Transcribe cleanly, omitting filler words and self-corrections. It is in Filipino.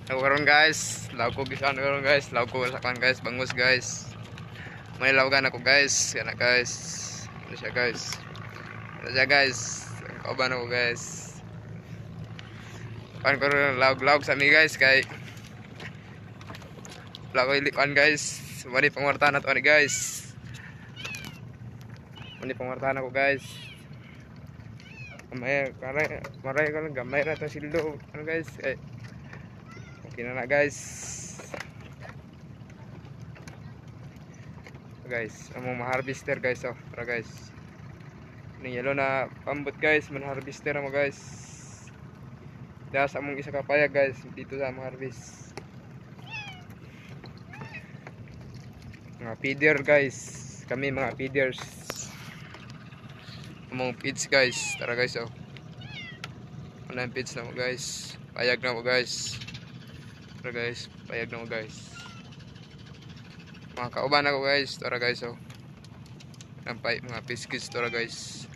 Ako karon guys, law ko gikan karon guys, law ko sa kan guys, bangus guys. May lawgan ako guys, kana guys. Ano siya guys? Ano siya guys? Kauban ako guys. Kan karon lawg sa mi guys kay law ko ilikan guys. Mani pangwarta na to ni guys. Mani pangwarta na ko guys. Maray ka lang gamay ra to sildo. Ano guys? Okay na guys. Guys, among ma-harvester guys oh. Tara guys. Ning yellow na pambot guys, man-harvester mo guys. Das among isa ka payag guys dito sa among harvest. Mga feeder guys. Kami mga feeders. Among feeds guys. Tara guys oh. Ano yung feeds na mo guys. Payag na mo guys. Tara guys, payag na mo guys. Mga kauban ako guys. Tara guys oh. Nampay mga biscuits tara guys.